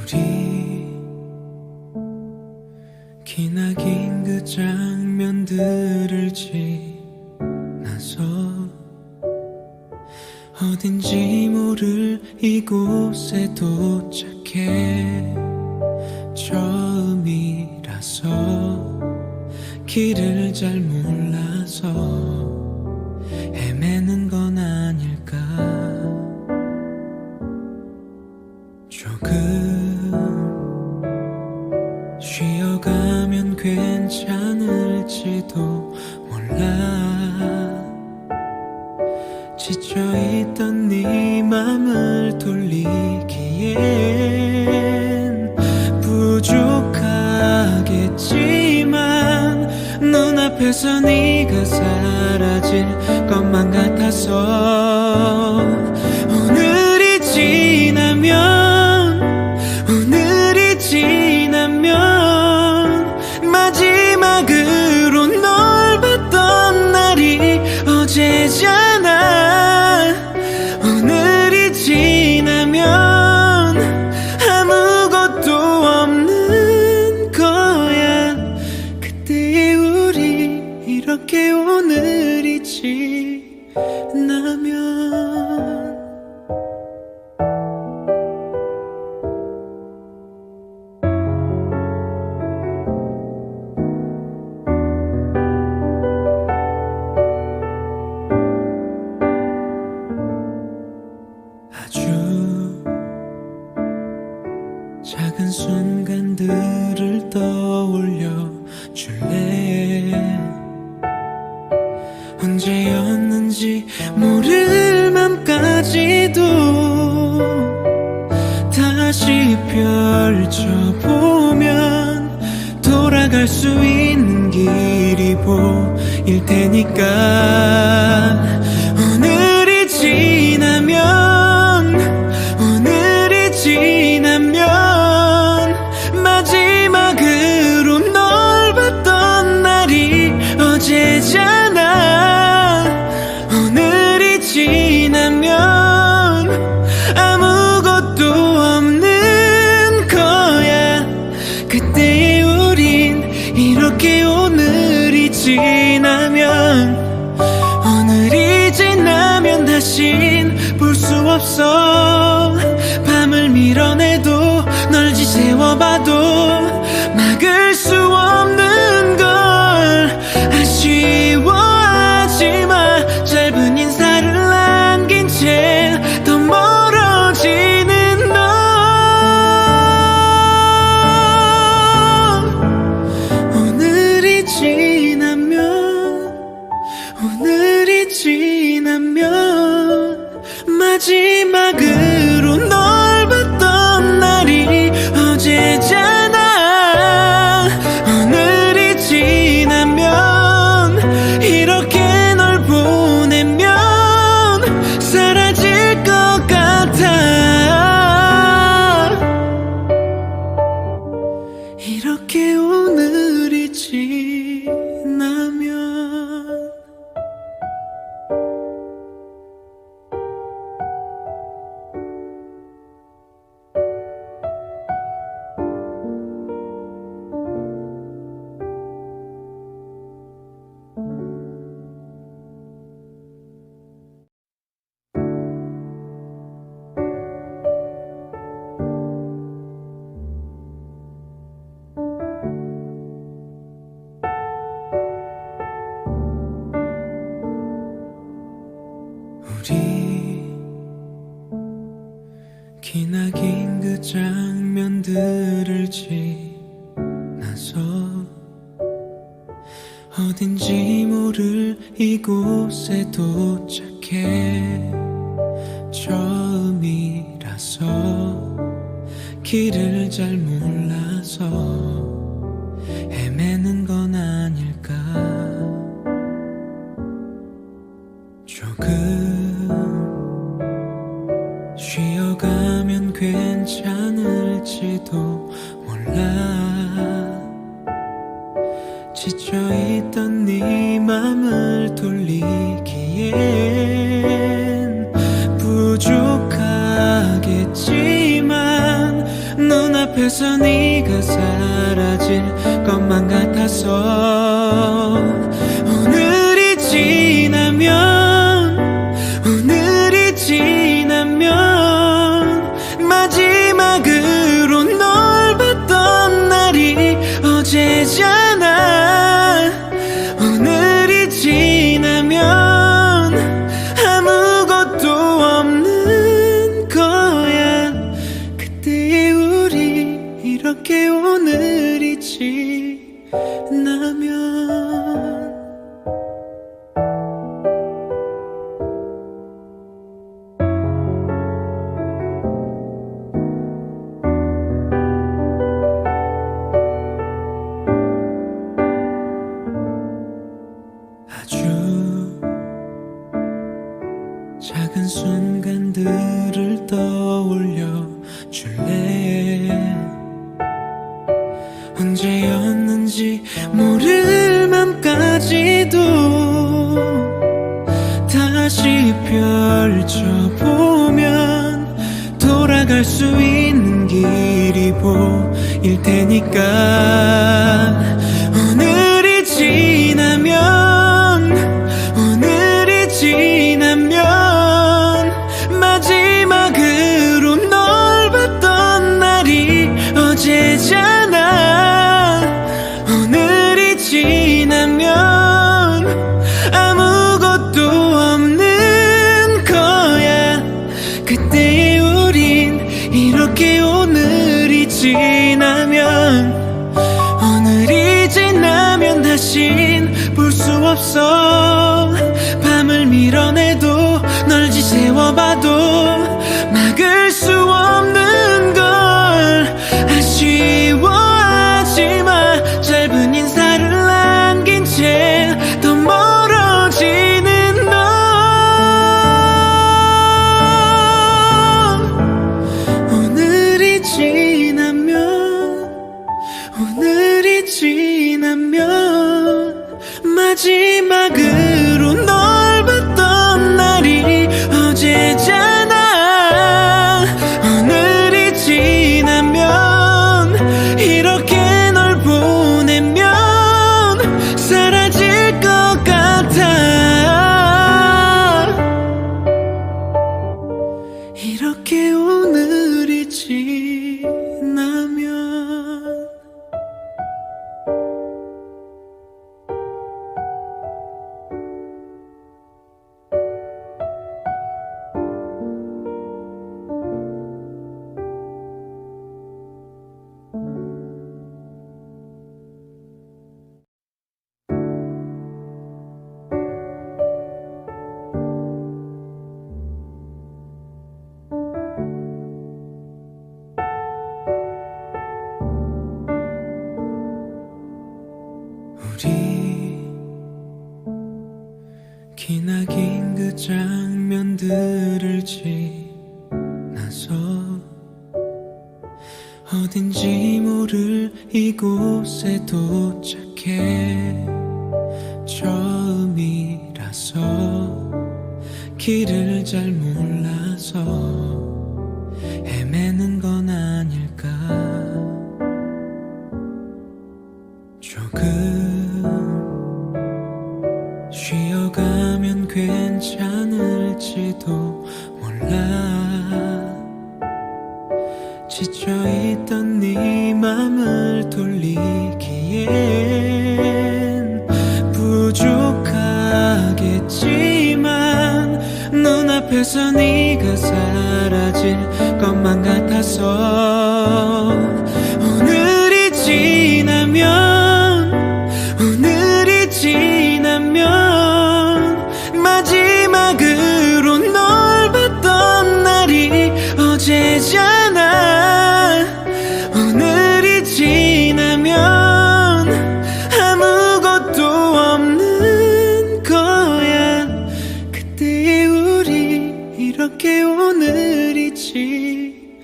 우리 기나긴 그 장면들을 지나서 어딘지 모를 이곳에 도착해 처음이라서 길을 잘 몰라서 헤매는 건 아닐까. 조금 쉬어가면 괜찮을지도 몰라. 지쳐있던 네 맘을 돌리기엔 부족하겠지만 눈앞에서 네가 사라질 것만 같아서 오늘이 지나면 마지막으로 널 봤던 날이 어제잖아. 오늘이 지나면 아무것도 없는 거야. 그때의 우리 이렇게 오늘이 지나면. 아주 작은 순간들을 떠올려 줄래. 언제였는지 모를 맘까지도 다시 펼쳐보면 돌아갈 수 있는 길이 보일 테니까. 오늘이 지나면 마지막으로 널 봤던 날이 어제잖아. 오늘이 지나면 아무것도 없는 거야. 그때의 우린 이렇게 오늘이 지나면. 오늘이 지나면 다신 볼 수 없어. 밤을 밀어내도 널 지새워봐도 막을 수 없는 걸. 아쉬워하지마. 짧은 인사를 남긴 채 더 멀어지는 너. 오늘이 지나면 마지막으로 널 봤던 날이 어제잖아. 오늘이 지나면 이렇게 널 보내면 사라질 것 같아. 이렇게 오늘이 지나면. 우리 기나긴 그 장면들을 지나서 어딘지 모를 이곳에 도착해 처음이라서 길을 잘 몰라서 헤매는 건 아닐까. 조금 쉬어가면 괜찮을지도 몰라. 지쳐있던 네 맘을 돌리기엔 부족하겠지만 눈 눈앞에서 네가 사라질 것만 같아서 오늘이 지나면 마지막으로 널 봤던 날이 어제잖아. 오늘이 지나면 아무것도 없는 거야. 그때의 우리 이렇게 오늘이 지나면 아주 작은 순간들을 떠올려 줄래. 언제였는지 모를 맘까지도 다시 펼쳐보면 돌아갈 수 있는 길이 보일 테니까. 오늘이 지나면 마지막으로 널 봤던 날이 어제잖아. 오늘이 지나면 아무것도 없는 거야. 그때의 우린 이렇게 오늘이 지나면 다신 볼 수 없어. 밤을 밀어내도 널 지새워봐도 막을 수 없는 걸. 아쉬워하지마. 짧은 인사를 남긴 채 더 멀어지는 너. 오늘이 지나면 마지막으로 널 봤던 날이 어제잖아. 오늘이 지나면 이렇게 널 보내면 사라질 것 같아. 이렇게 오늘이 지나면 우리 기나긴 그 장면들을 지나서 어딘지 모를 이곳에 도착해. 처음이라서 길을 잘 몰라서 헤매는 건 아닐까. 조금 쉬어가면 괜찮을지도 몰라. 지쳐있던 네 맘을 돌리기엔 부족하겠지만 눈앞에서 네가 사라질 것만 같아서 오늘이 지나면 마지막으로 널 봤던 날이 어제잖아. 오늘이 지나면 아무것도 없는 거야. 그때의 우리 이렇게 오늘이 지나면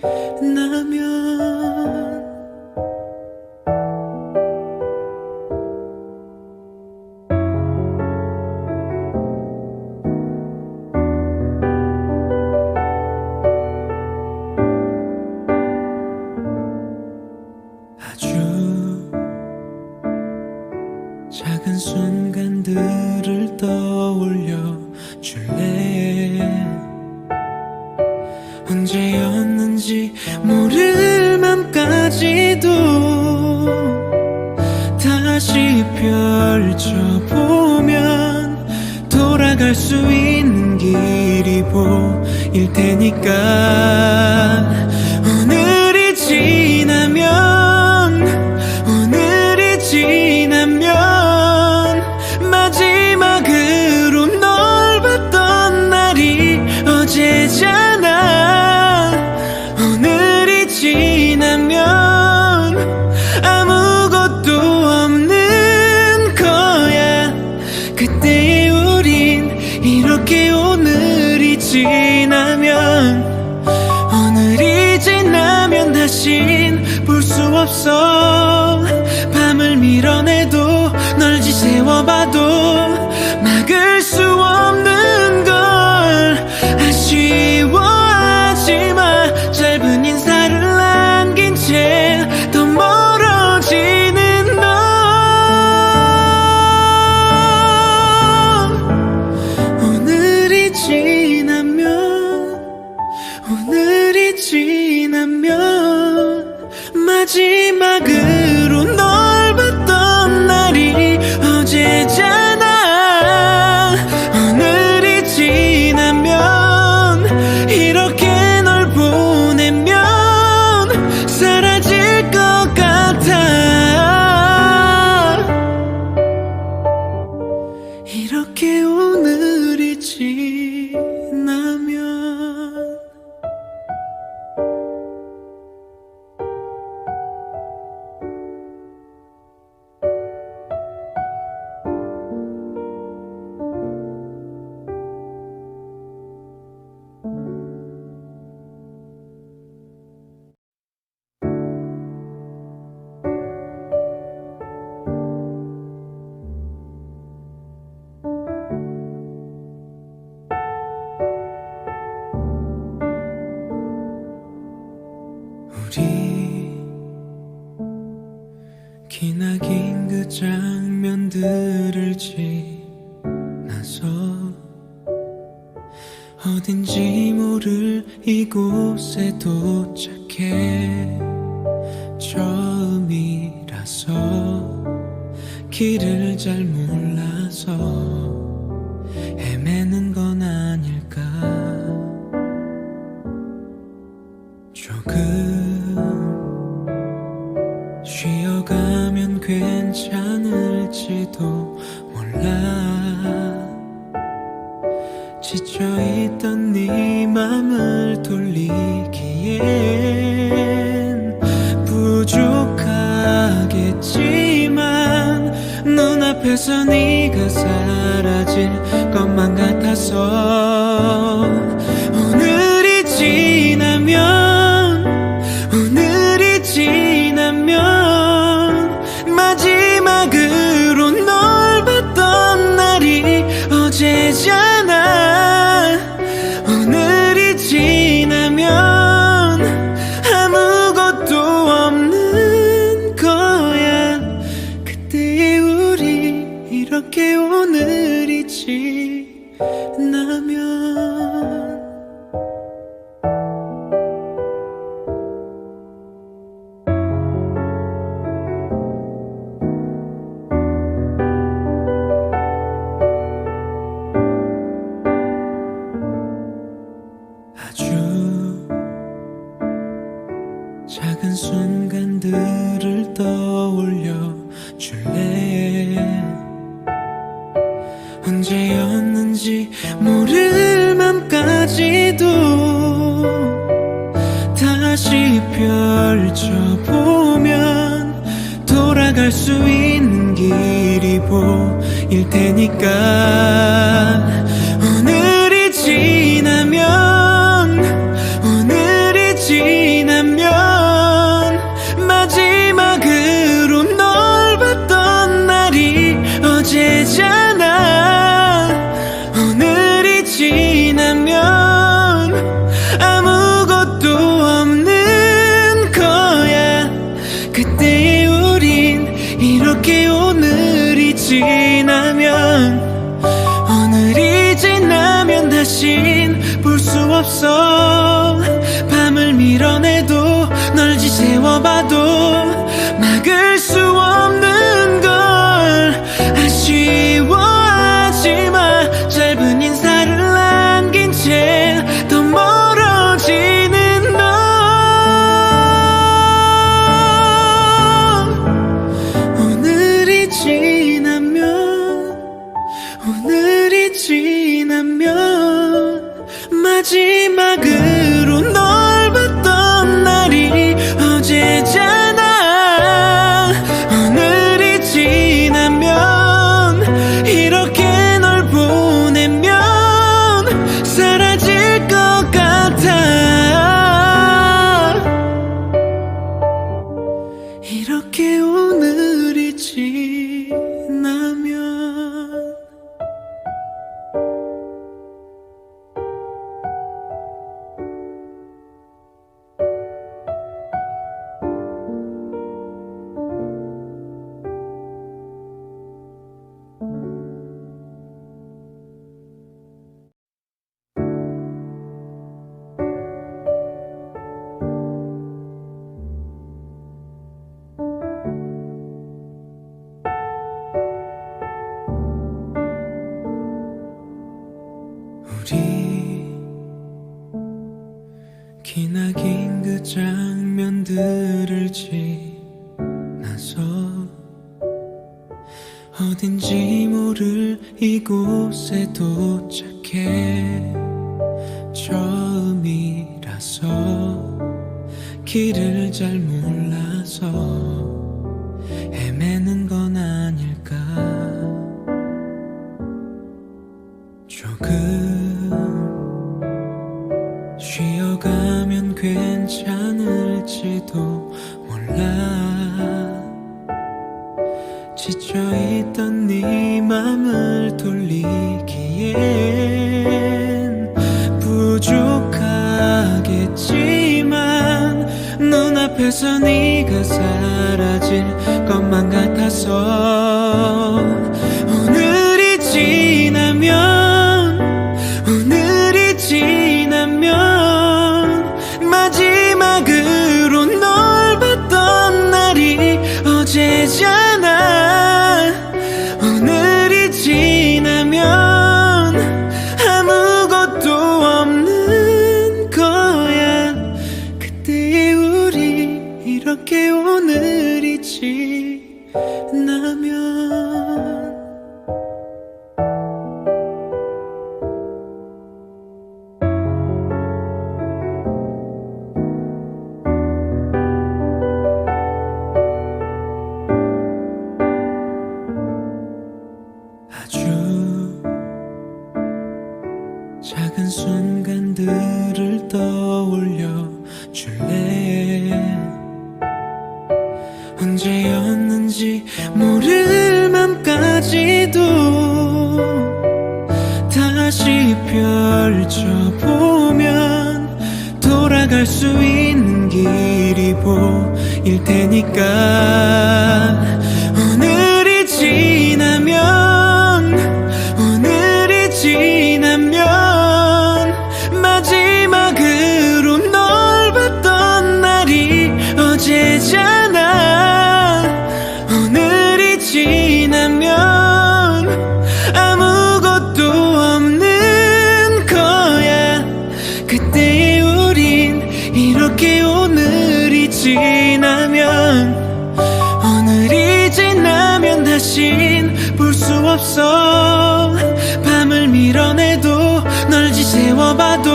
돌아갈 수 있는 길이 보일 테니까 오늘이 지나면 마지막으로 널 봤던 날이 어제잖아. 오늘이 지나면 아무것도 없는 거야. 그때 우린 이렇게 오늘이 지나면 다신 볼 수 없어. 밤을 밀어내도 널 지새워봐도 막을 수 없는 걸. 아쉬워하지마. 짧은 인사를 남긴 채 더 멀어지는 너. 오늘이 지나면 마지막으로 널 봤던 날이 어제잖아. 오늘이 지나면 이렇게 널 보내면 사라질 것 같아. 이렇게 오늘이 지나면 우리 기나긴 그 장면들을 지나서 어딘지 모를 이곳에 도착해. 처음이라서 길을 잘 몰라서 헤매는 건 아닐까. 조금 쉬어가면 괜찮을지도 몰라. 지쳐있던 네 맘을 돌리기엔 부족하겠지만 눈앞에서 네가 사라질 것만 같아서 오늘이 지나면 마지막으로 널 봤던 날이 어제잖아. 오늘이 지나면 아무것도 없는 거야. 그때 우리 이렇게 오늘이 지나면 아주 작은 순간들을 떠올려 줄래. 언제였는지 모를 맘까지도 다시 펼쳐보면 돌아갈 수 있는 길이 보일 테니까 오늘이 지나면 마지막으로 널 봤던 날이 어제잖아. 오늘이 지나면 아무것도 없는 거야. 그때 우린 이렇게 오늘이 지나면 다신 볼 수 없어. 밤을 밀어내도 널 지새워봐도 막을 수 없는 걸. 아쉬워하지마. 짧은 지나서 어딘지 모를 이곳에 도착해 처음이라서 길을 잘 몰라서 헤매는 건 아닐까. 조금 쉬어가면 괜찮을지도 몰라. 지쳐있던 네 맘을 돌리기엔 부족하겠지만 눈앞에서 네가 사라질 것만 같아서 오늘이 지나면 마지막으로 널 봤던 날이 어제잖아. 오늘이 지나면 아무것도 없는 거야. 그때의 우리 이렇게 오늘이 지나면 아주 작은 순간들을 떠올려 줄래. 언제였는지 모를 맘까지도 다시 펼쳐보면 돌아갈 수 있는 길이 보일 테니까. 오늘이 지나면 마지막으로 널 봤던 날이 어제잖아. 오늘이 지나면 아무것도 없는 거야. 그때의 우린 이렇게 오늘이 지나면 다신 볼 수 없어. 밤을 밀어내도 널 지새워봐도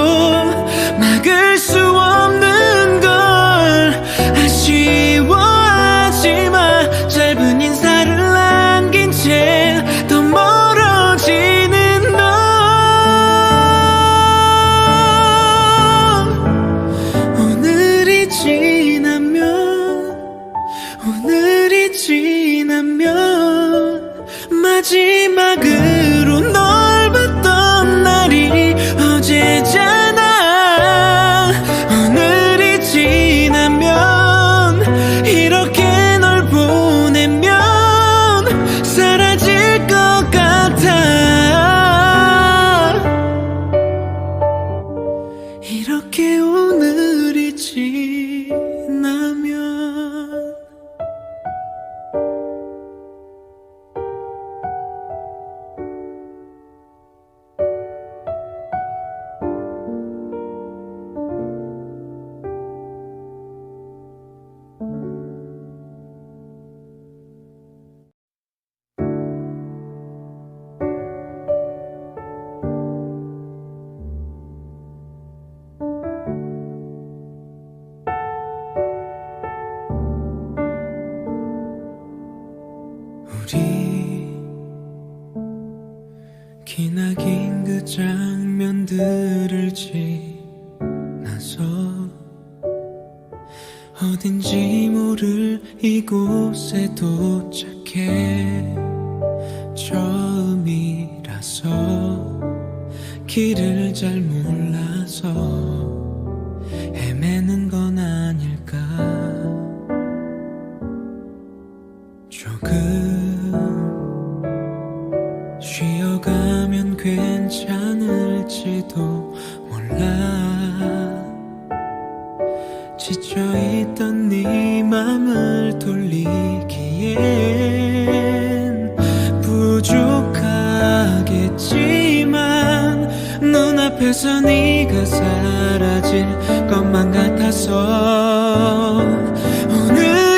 막을 수 없는 걸. 아쉬워하지마. 짧은 인사를 남긴 채 더 멀어지는 너. 오늘이 지나면 마지막으로 널 봤던 날이 어제잖아. 오늘이 지나면 이렇게 널 보내면 사라질 것 같아. 이렇게 오늘이 지나면 우리 기나긴 그 장면들을 지나서 어딘지 모를 이곳에 도착해 처음이라서 길을 잘 몰라서 헤매는 건 아닐까. 조금 쉬어가면 괜찮을지도 몰라. 지쳐있던 네 맘을 돌리기엔 부족하겠지만 눈앞에서 네가 사라질 것만 같아서 오늘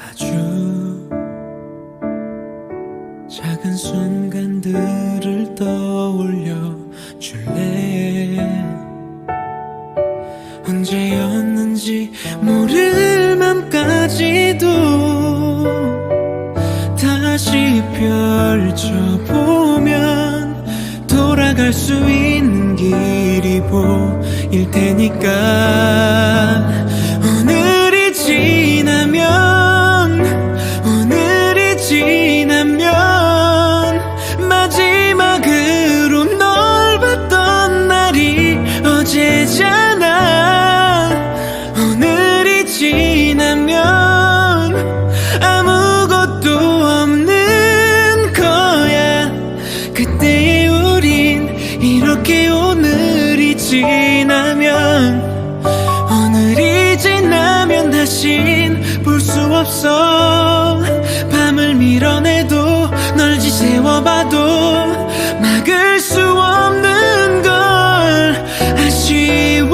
아주 작은 순간들을 떠올려 줄래. 언제였는지 모를 맘까지도 다시 펼쳐보면 돌아갈 수 있는 길이 보일 테니까. 오늘이 지나면 마지막으로 널 봤던 날이 어제잖아. 오늘이 지나면 아무것도 없는 거야. 그때 우린 이렇게 오늘이 지나면 다신 볼 수 없어. 밤을 밀어내도 널 지새워봐도 막을 수 없는 걸. 아쉬워하지마.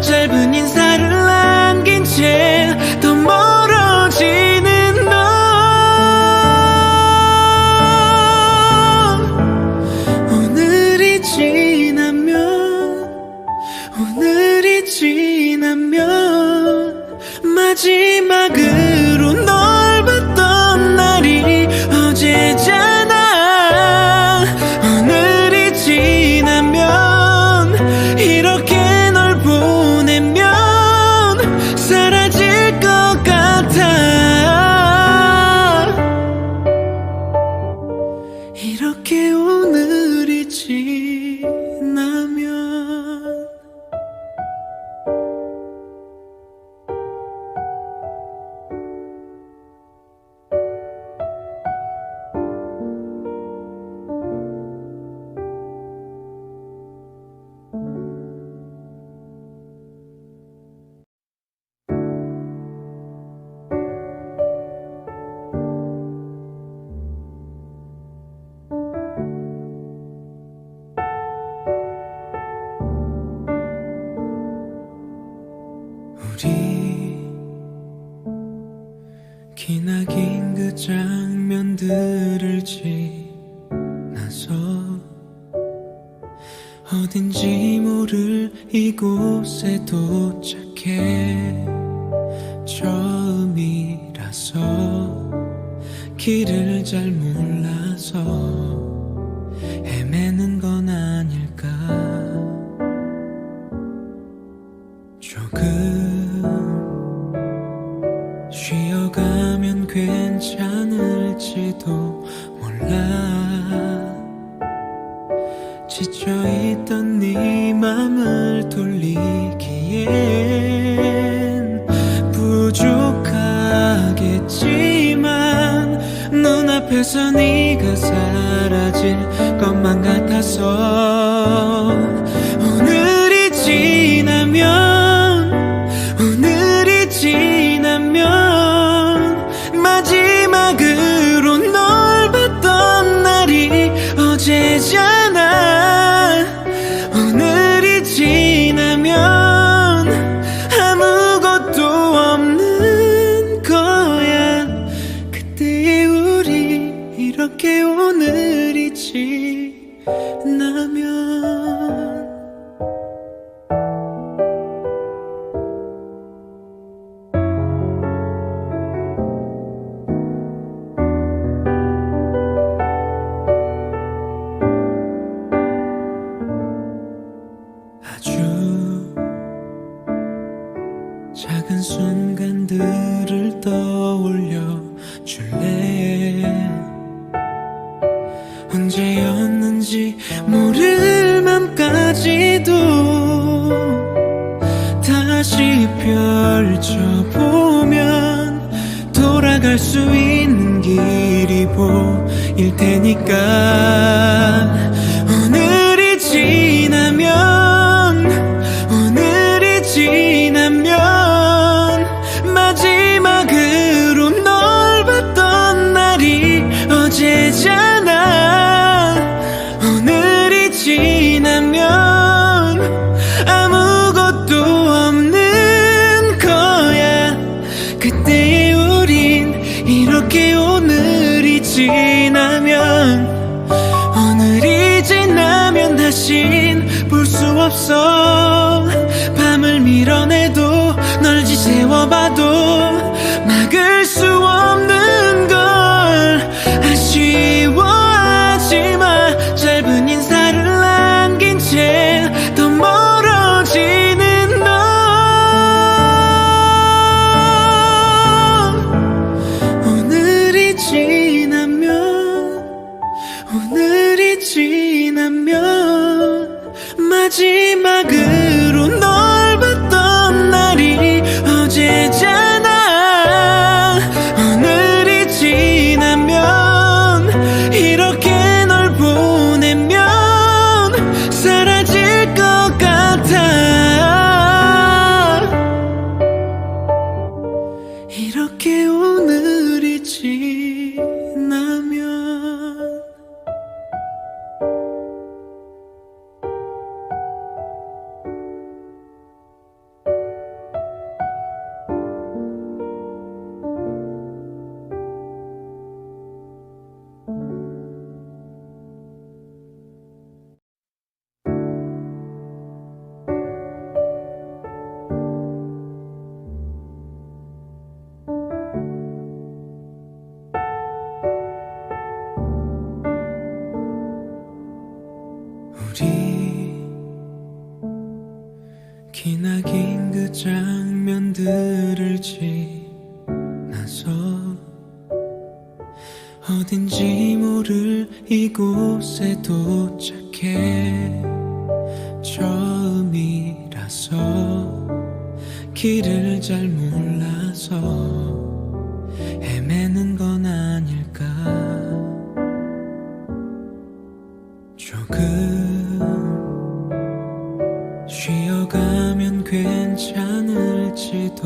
짧은 인사를 남긴 채 더 멀어지는 너. 오늘이 지나면 마지막으로 널 봤던 날이 어제잖아. 오늘이 지나면 이렇게 널 보내면 사라질 것 같아. 이렇게 오늘이 지나면. 우리 기나긴 그 장면들을 지나서 어딘지 모를 이곳에 도착해. 처음이라서 길을 잘 몰라서 헤매는 건 아닐까. 조금 쉬어가면 괜찮을지도 몰라. 지쳐있던 네 맘을 돌리기엔 부족하겠지만 눈앞에서 네가 사라질 것만 같아서. 오늘이 지나면 마지막으로 널 봤던 날이 어제잖아. 오늘이 지나면 아무것도 없는 거야. 그때 우리 이렇게 오늘이 지나면. 아주 작은 순간들을 떠올려 줄래. 언제였는지 모를 맘까지도 다시 펼쳐보면 돌아갈 수 있는 길이 보일 테니까. 오늘이 지나면 마지막으로 널 봤던 날이 어제잖아. 오늘이 지나면 아무것도 없는 거야. 그때 그때 우린 이렇게 오늘이 지나면 오늘이 지나면 다신 볼 수 없어. 밤을 밀어내도 널 지새워봐도 막을 수 없는 걸 아쉬워하지마. 짧은 인사를 남긴 채 더 멀어지는 너. 오늘이 지나면 마지막으로 널 봤던 날이 어제잖아. 오늘이 지나면 이렇게 널 보내면 사라질 것 같아. 이렇게 오늘이 지나면 우리 기나긴 그 장면들을 지나서 어딘지 모를 이곳에 도착해. 처음이라서 길을 잘 몰라서 헤매는 건 아닐까. 조금 쉬어가면 괜찮을지도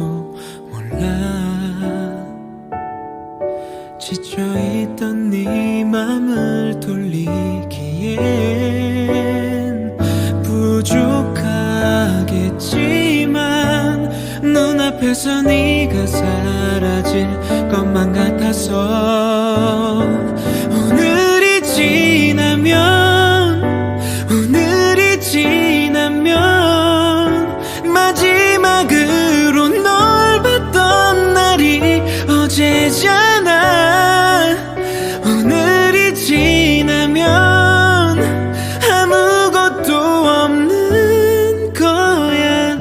몰라. 지쳐있던 네 맘을 돌리기엔 부족하겠지만 눈앞에서 네가 사라질 것만 같아서 오늘이 지나면 마지막으로 널 봤던 날이 어제잖아. 오늘이 지나면 아무것도 없는 거야.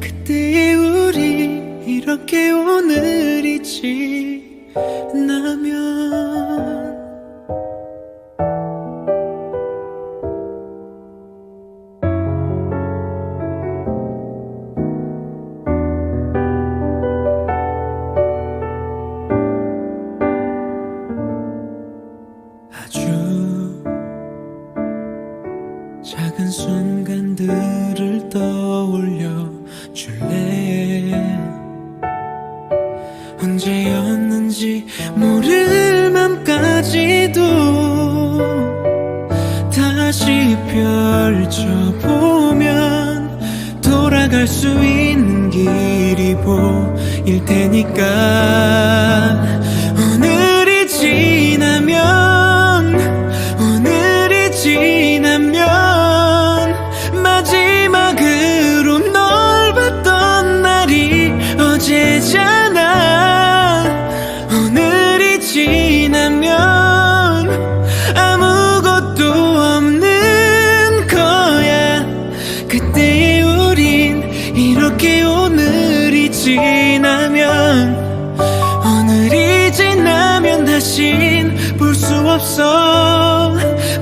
그때 우리 이렇게 오늘이 지나면 작은 순간들을 떠올려 줄래. 언제였는지 모를 맘까지도 다시 펼쳐보면 돌아갈 수 있는 길이 보일 테니까. 오늘이 지나면 마지막으로 널 봤던 날이 어제잖아. 오늘이 지나면 아무것도 없는 거야. 그때 우린 이렇게 오늘이 지나면 오늘이 지나면 다신 볼 수 없어.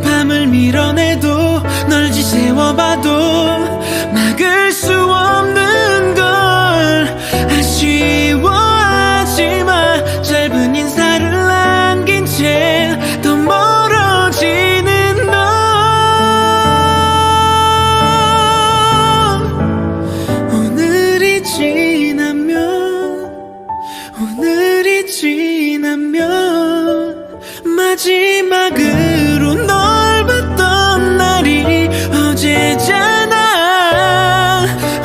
밤을 밀어내도 널 지새워봐도 막을 수 없는 걸 아쉬워하지마. 짧은 인사를 남긴 채 더 멀어지는 너. 오늘이 지나면 마지막으로 널 봤던 날이 어제잖아.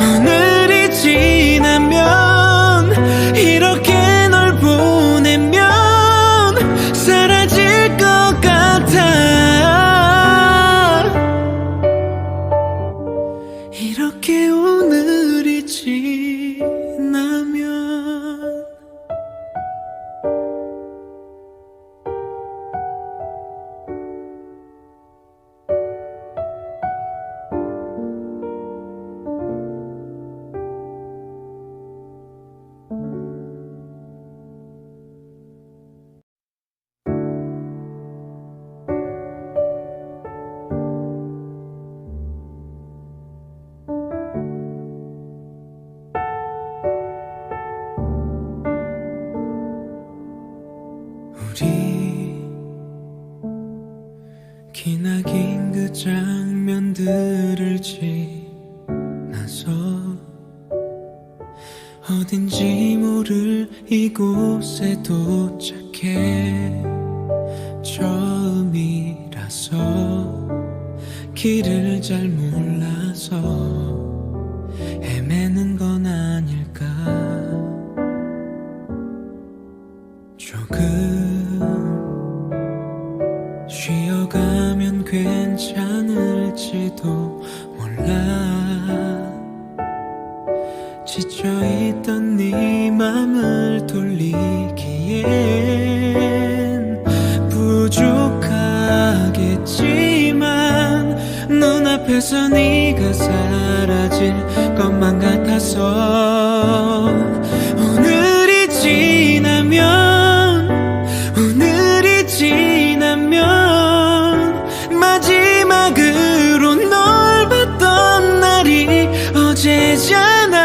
오늘이 지나면 이렇게 널 우리 기나긴 그 장면들을 지나서 어딘지 모를 이곳에 도착해 처음이라서 길을 잘 몰라서 헤매는 건 아닐까. 조금 쉬어가면 괜찮을지도 몰라. 지쳐있던 네 맘을 돌리기엔 부족하겠지만 눈앞에서 네가 사라질 것만 같아서 오늘이 지나면 마지막으로 널 봤던 날이 어제잖아.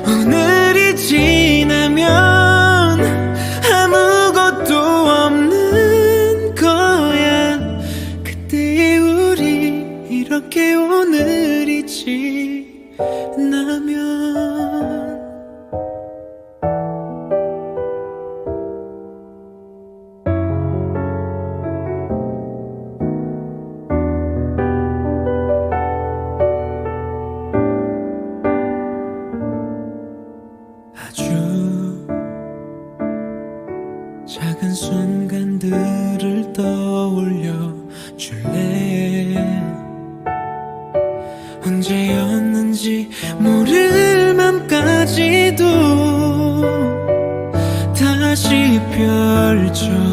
오늘이 지나면 아무것도 없는 거야. 그때의 우리 이렇게 오늘이 지나면. 아주 작은 순간들을 떠올려 줄래. 언제였는지 모를 맘까지도 다시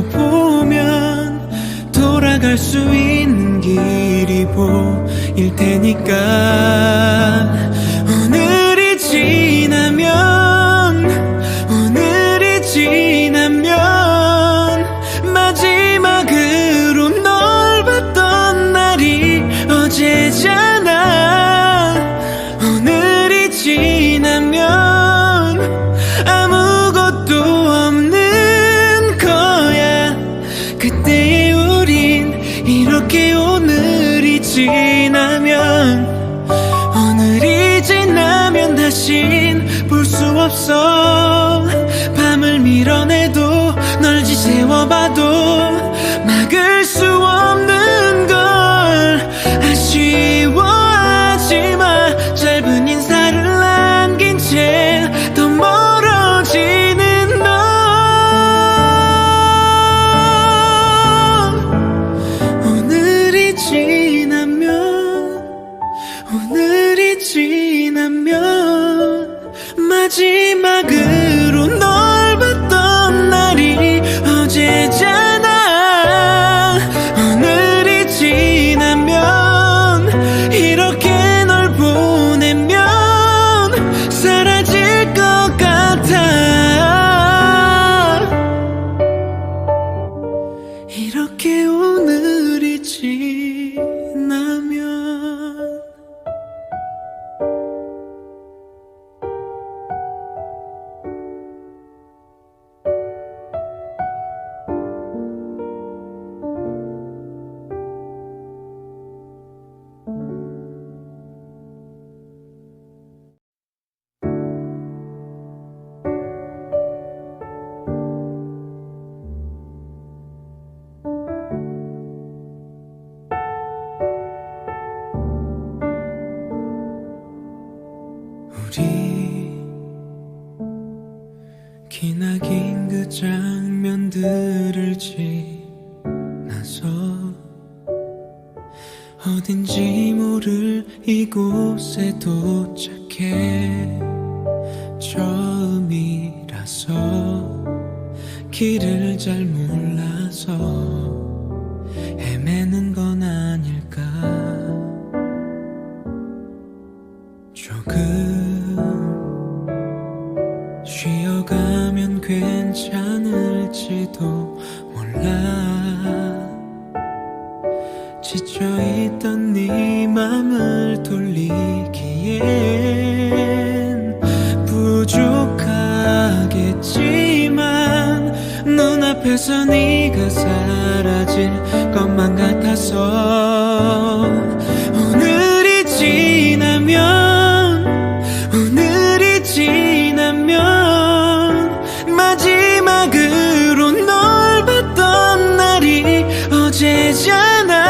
펼쳐보면 돌아갈 수 있는 길이 보일 테니까. 오늘이 지나면 마지막으로 널 봤던 날이 어제잖아. 오늘이 지나면 아무것도 없는 거야. 그때의 우린 이렇게 오늘이 지나면. 오늘이 지나면 다신 볼 수 없어. 밤을 밀어내도 널 지새워봐도 막을 수 없는 걸. 아쉬워하지마. 짧은 인사를 남긴 채 더 멀어지는 너. 오늘이 지나면 마지막으로 널 봤던 날이 어제잖아. 오늘이 지나면 이렇게 널 보내면 사라질 것 같아. 이렇게 오늘이 지나면. 우리 기나긴 그 장면들을 지나서 어딘지 모를 이곳에 도착해 처음이라서 길을 잘 몰라서 헤매는 건 아닐까. 조금 쉬어가면 괜찮을지도 몰라. 지쳐있던 네 맘을 돌리기엔 부족하겠지만 눈앞 눈앞에서 네가 사라질 것만 같아서 오늘이 지나면 마지막으로 널 봤던 날이 어제잖아.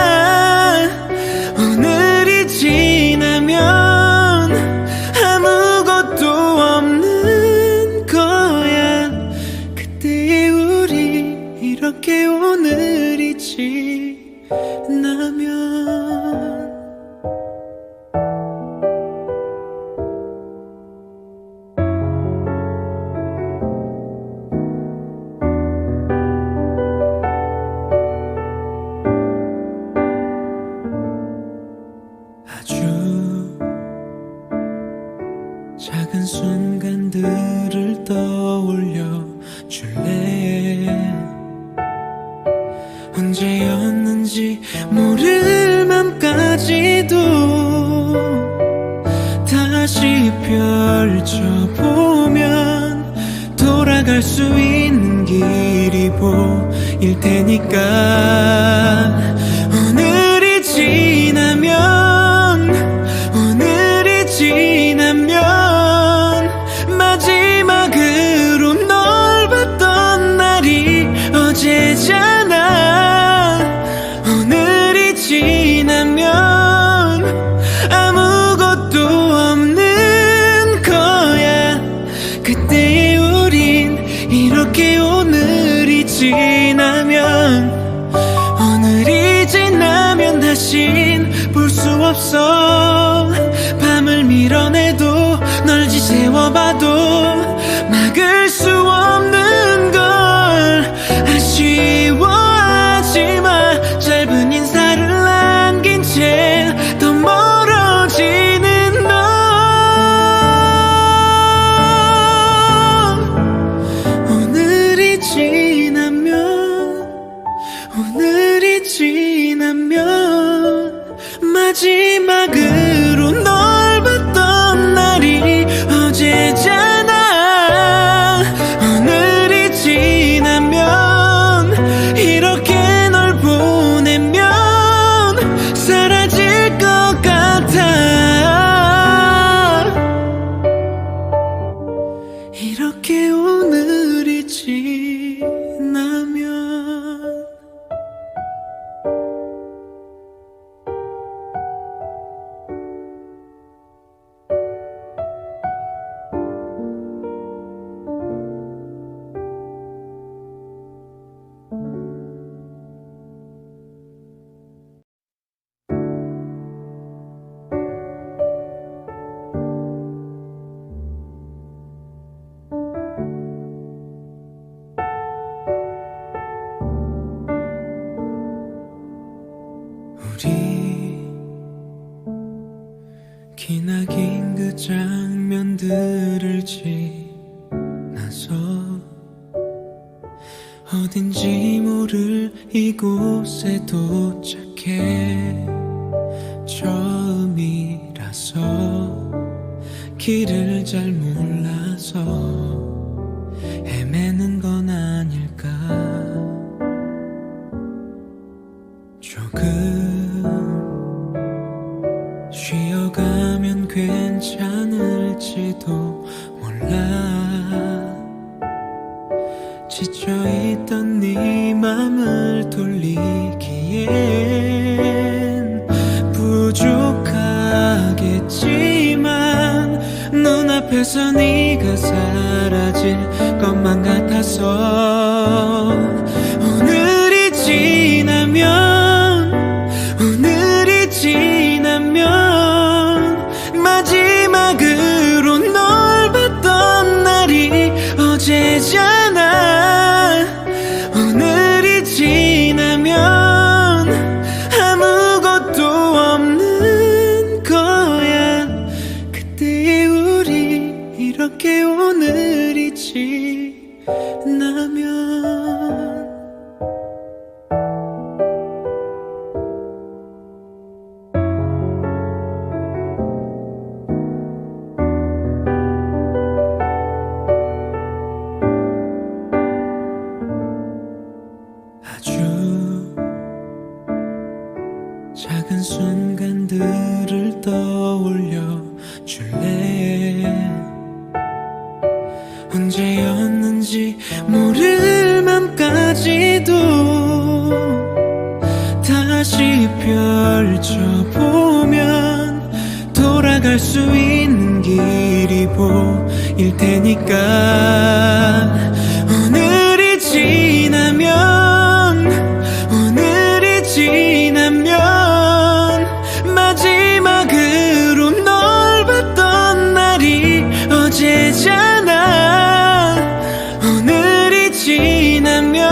오늘이 지나면 아무것도 없는 거야. 그때의 우리 이렇게 오늘이 지나면 아주 작은 순간들을 떠올려 줄래. 언제였는지 모를 맘까지도 다시 펼쳐보면 돌아갈 수 있는 길이 보일 테니까. 오늘이 지나면 마지막으로 널 봤던 날이 어제잖아. 오늘이 지나면 아무것도 없는 거야. 그때의 우린 이렇게 오늘이 지나면 다신 볼 수 없어. 밤을 밀어내도 널 지새워봐도 막을 수 없는 걸. 아쉬워하지마. 짧은 인사를 남긴 채 더 멀어지는 너. 오늘이 지나면 마지막으로 널 봤던 날이 어제잖아. 오늘이 지나면 이렇게 널 보내면 사라질 것 같아. 이렇게 오늘이 지나면 우리 기나긴 그 장면들을 지나서 어딘지 모를 이곳에 도착해. 처음이라서 길을 잘 몰라서 헤매는 건 아닐까. 조금 쉬어가면 괜찮을지도 몰라. 지쳐있던 네 맘을 돌리기엔 부족하겠지만 눈앞에서 네가 사라질 것만 같아서 오늘이 지나면 마지막으로 널 봤던 날이 어제잖아. 오늘이 지나면 아무것도 없는 거야. 그때의 우리 이렇게 오늘이 지나면 모를 맘까지도 다시 펼쳐보면 돌아갈 수 있는 길이 보일 테니까 오늘이 지나면 마지막으로 널 봤던 날이 어제잖아. 오늘이 지나면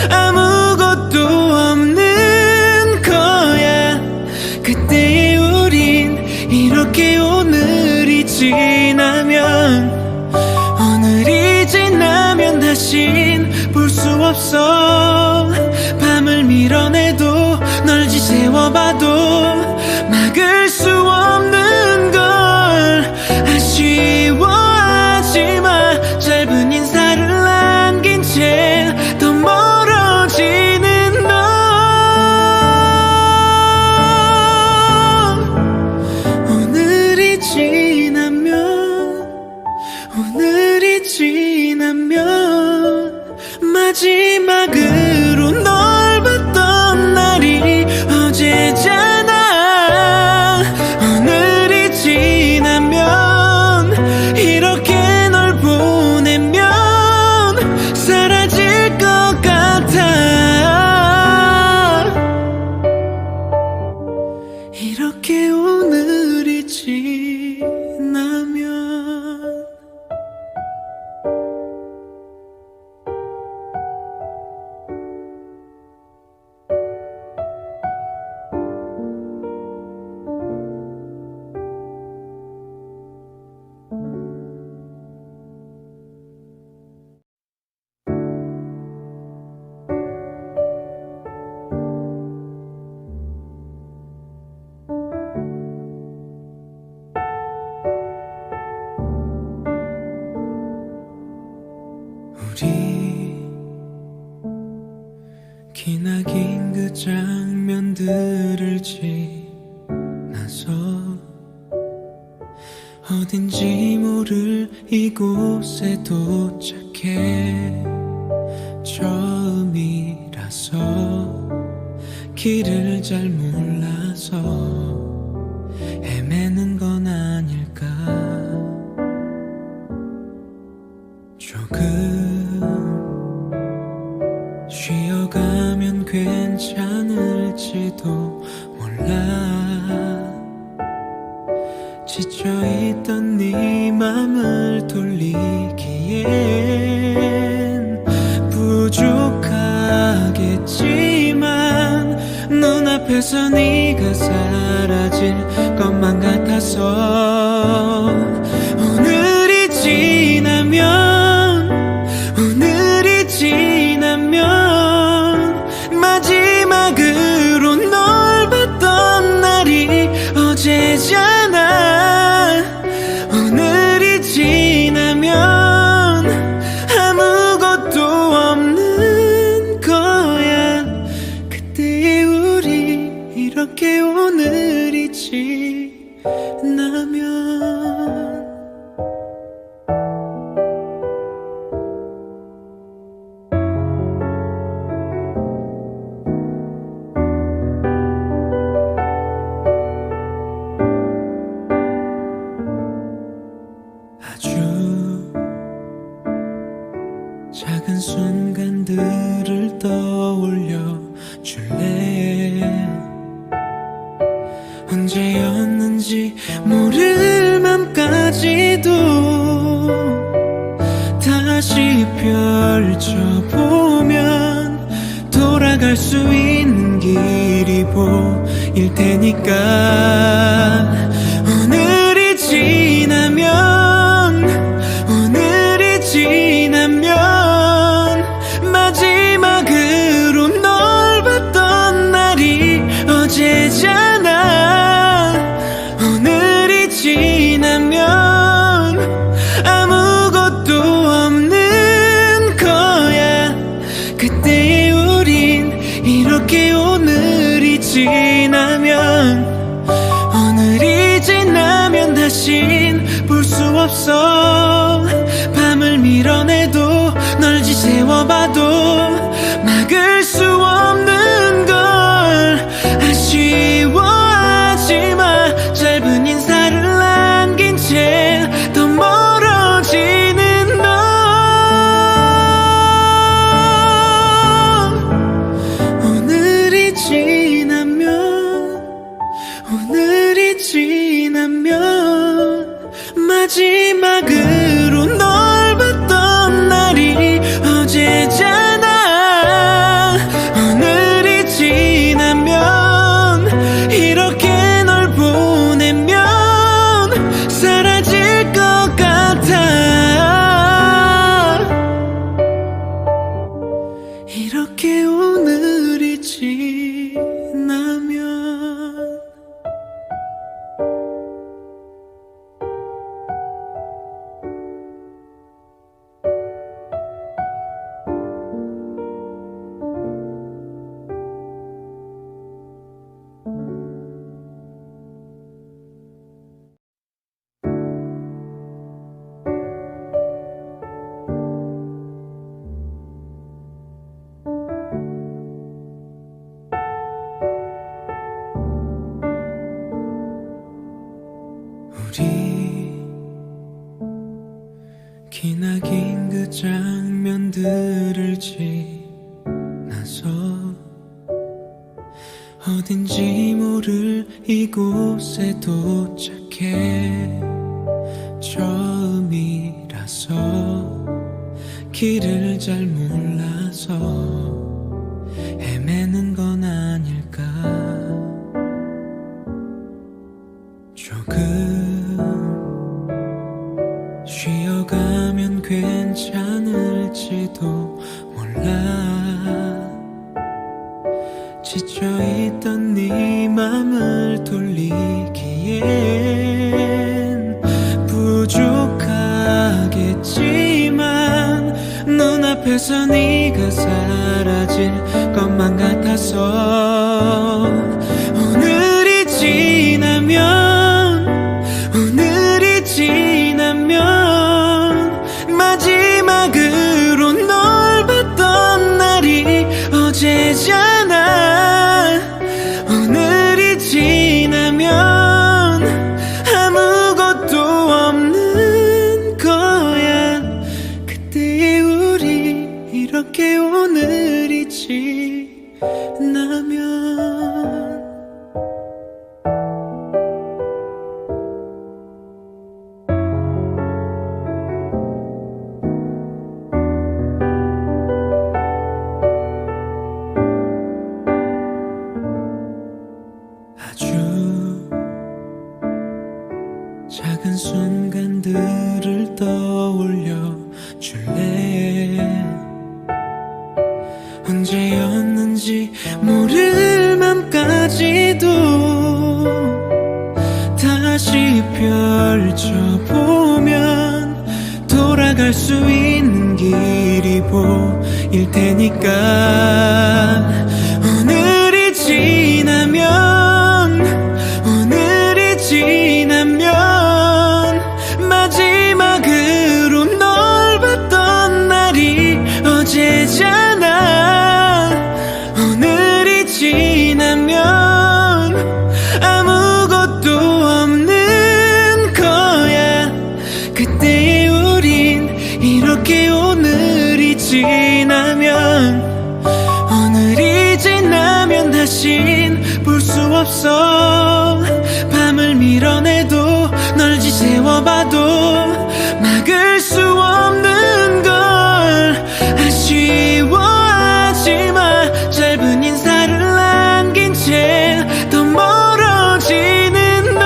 아무것도 없는 거야. 그때 우린 이렇게 오늘이 지나면 다신 볼 수 없어. 밤을 밀어내도 널 지새워봐도 막을 수 없는 걸. 아쉬워하지마. 짧은 인사를 남긴 채 더 멀어지는 너. 오늘이 지나면 마지막으로 널 봤던 날이 어제잖아. 오늘이 지나면 이렇게 널 보내면 사라질 것 같아. 이렇게 오늘이 지나면 우리 기나긴 그 장면들을 지나서 어딘지 모를 이곳에 도착해. 처음이라서 길을 잘 몰라서 헤매는 건 아닐까. 조금 쉬어가면 괜찮을지도 몰라. 지쳐있던 네 맘을 돌리기엔 부족하겠지만 눈앞에서 네가 사라질 것만 같아서 오늘이 지나면 마지막으로 널 봤던 날이 어제잖아. 오늘이 지나면 아무것도 없는 거야. 그때 우리 이렇게 오늘이 지나면 작은 순간들을 떠올려 줄래. 언제였는지 모를 맘까지도 다시 펼쳐보면 돌아갈 수 있는 길이 보일 테니까 오늘이 지나면 마지막으로 널 봤던 날이 어제잖아. 오늘이 지나면 아무것도 없는 거야. 그때 우린 이렇게 오늘이 지나면 다신 볼 수 없어. 밤을 밀어내도 세워봐도 막을 수 없는 걸. 아쉬워하지마. 짧은 인사를 남긴 채 더 멀어지는 너. 오늘이 지나면 마지막으로 널 봤던 날이 어제잖아. 오늘이 지나면 이렇게 널 보내면 사라질 것 같아. 이렇게 오늘이 지나면. 우리 기나긴 그 장면들을 지나서 어딘지 모를 이곳에 도착해. 처음이라서 길을 잘 몰라서 헤매는 건 아닐까. 조금 쉬어가면 괜찮을지도 몰라. 지쳐있던 네 맘을 돌리기엔 부족하겠지만 눈앞에서 네가 사라질 것만 같아서. 오늘이 지나면 마지막으로 널 봤던 날이 어제잖아. 오늘이 지나면 아무것도 없는 거야. 그때의 우리 이렇게 오늘이 지나면. 아주 작은 순간들을 떠올려 줄래. 언제였는지 모를 맘까지도 다시 펼쳐보면 돌아갈 수 있는 길이 보일 테니까. 오늘이 지나면 마지막으로 널 봤던 날이 어제잖아. 오늘이 지나면 아무것도 없는 거야. 그때의 우린 이렇게 오늘이 지나면. 오늘이 지나면 다신 볼 수 없어. 밤을 밀어내도 널 지새워봐도 막을 수 없는 걸. 아쉬워하지마. 짧은 인사를 남긴 채 더 멀어지는 너.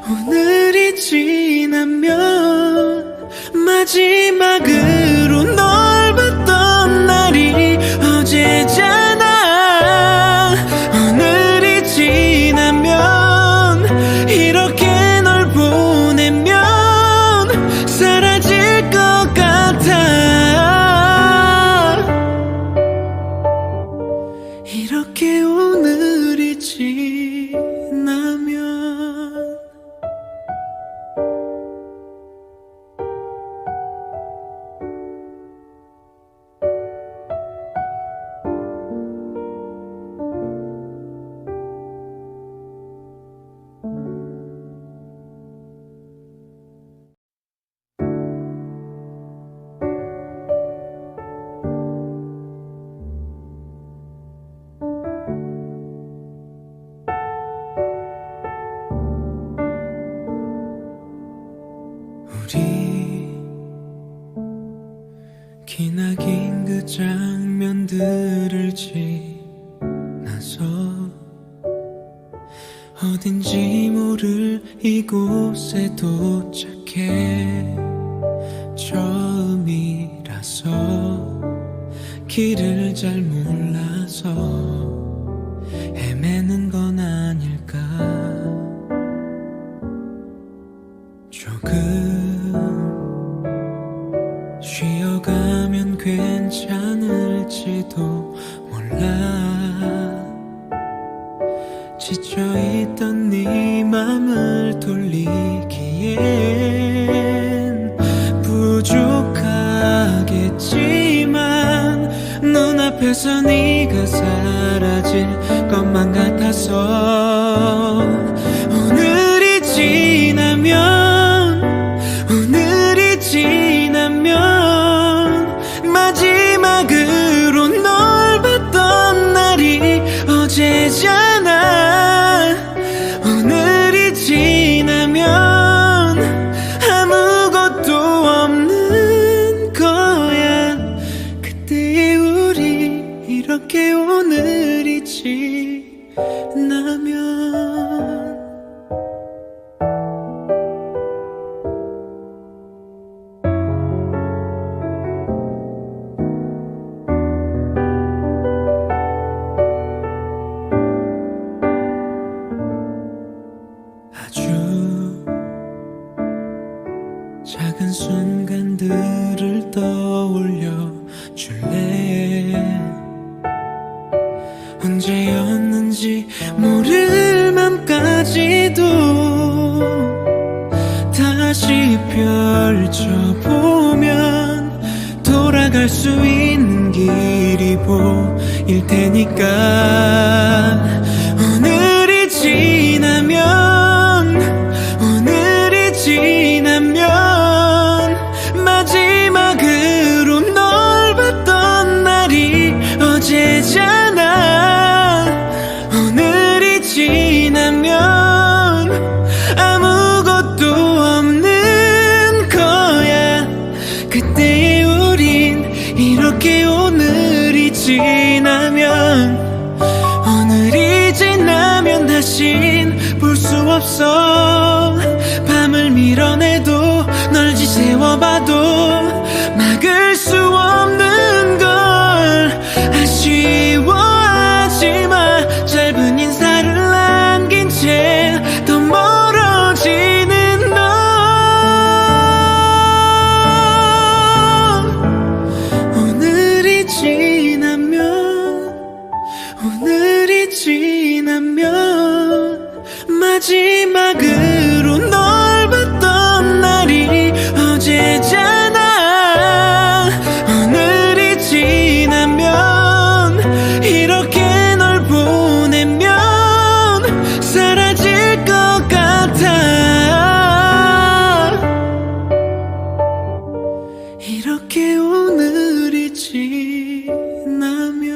오늘이 지나면 마지막으로 널 봤던 날이 어제잖아. 어딘지 모를 이곳에 도착해 처음이라서 길을 잘 몰라서 헤매는 건 아닐까. 조금 쉬어가면 괜찮을지도 몰라. 지쳐있던 네 맘을 돌리기엔 부족하겠지만 눈앞에서 네가 사라질 것만 같아서 오늘이 지나면 마지막으로 널 봤던 날이 어제잖아. 오늘이 지나면 아무것도 없는 거야. 그때의 우리 이렇게 오늘이 지나면 작은 순간들을 떠올려 줄래. 언제였는지 모를 맘까지도 다시 펼쳐보면 돌아갈 수 있는 길이 보일 테니까. 오늘이 지나면 마지막으로 널 봤던 날이 어제잖아. 오늘이 지나면 아무것도 없는 거야. 그때의 우린 이렇게 오늘이 지나면 다신 볼 수 없어. 밤을 밀어내도 널 지새워봐도 막을 수 없는 걸. 아쉬워하지마. 짧은 인사를 남긴 채 더 멀어지는 너. 오늘이 지나면 마지막으로 널 봤던 날이 어제잖아. 오늘이 지나면 이렇게 널 보내면 사라질 것 같아. 이렇게 오늘이 지나면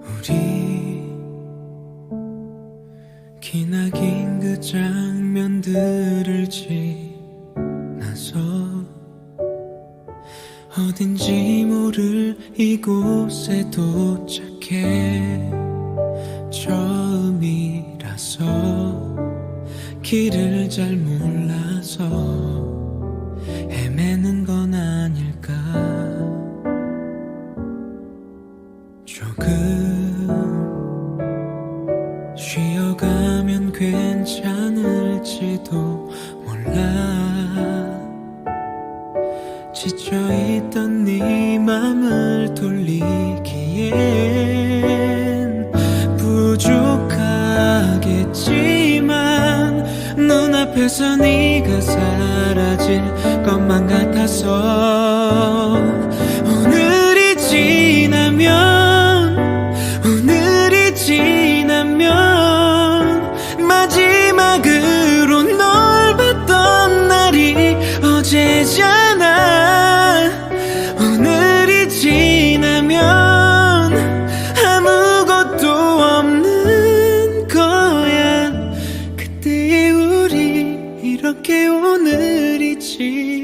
우리 기나긴 그 장면들을 지나서 어딘지 모를 이곳에 도착해 처음이라서 길을 잘 몰라서 헤매는 건 아닐까. 조금 쉬어가면 괜찮을지도 몰라. 지쳐있던 네 맘을 돌리기엔 부족하겠지만 눈앞에서 네가 사라질 것만 같아서 오늘이 지나면 지나면 마지막으로 널 봤던 날이 어제잖아. 오늘이 지나면 아무것도 없는 거야. 그때의 우리 이렇게 오늘이 지나면.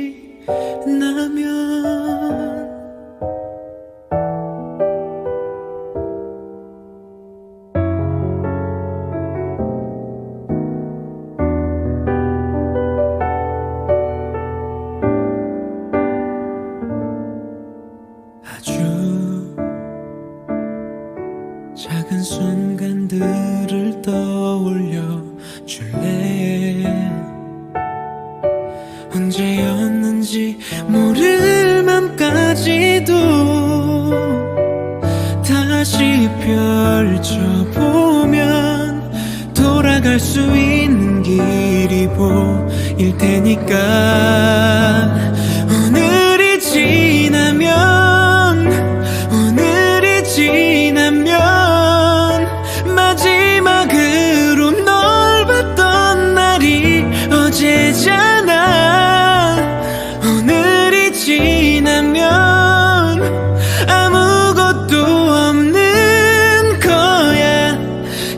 아주 작은 순간들을 떠올려 줄래. 언제였는지 모를 맘까지도 다시 펼쳐보면 돌아갈 수 있는 길이 보일 테니까. 오늘이 지나면, 오늘이 지나면 마지막으로 널 봤던 날이 어제잖아. 오늘이 지나면 아무것도 없는 거야.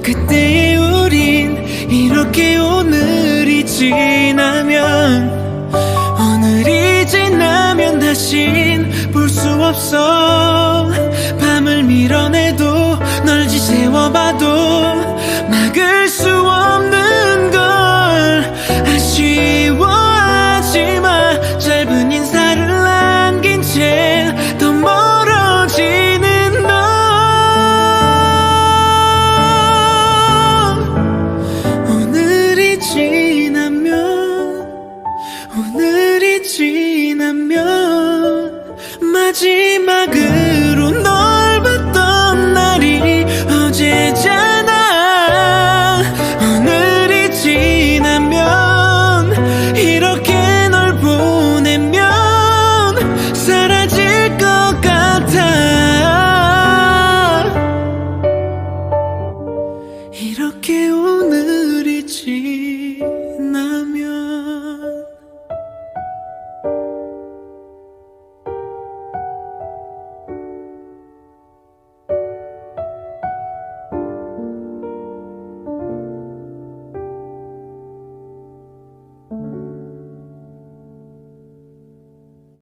그때의 우린 이렇게 오늘이 지나면. 오늘이 지나면 다신 볼 수 없어. 밤을 밀어내도 널 지새워봐도 막을 수 없는 걸. 아쉬워하지마. 짧은 인사를 남긴 채 더 멀어지는 너. 오늘이 지나면, 오늘이 지나면 마지막으로 널 봤던 날이 어제잖아. 오늘이 지나면 이렇게 널 보내면 사라질 것 같아. 이렇게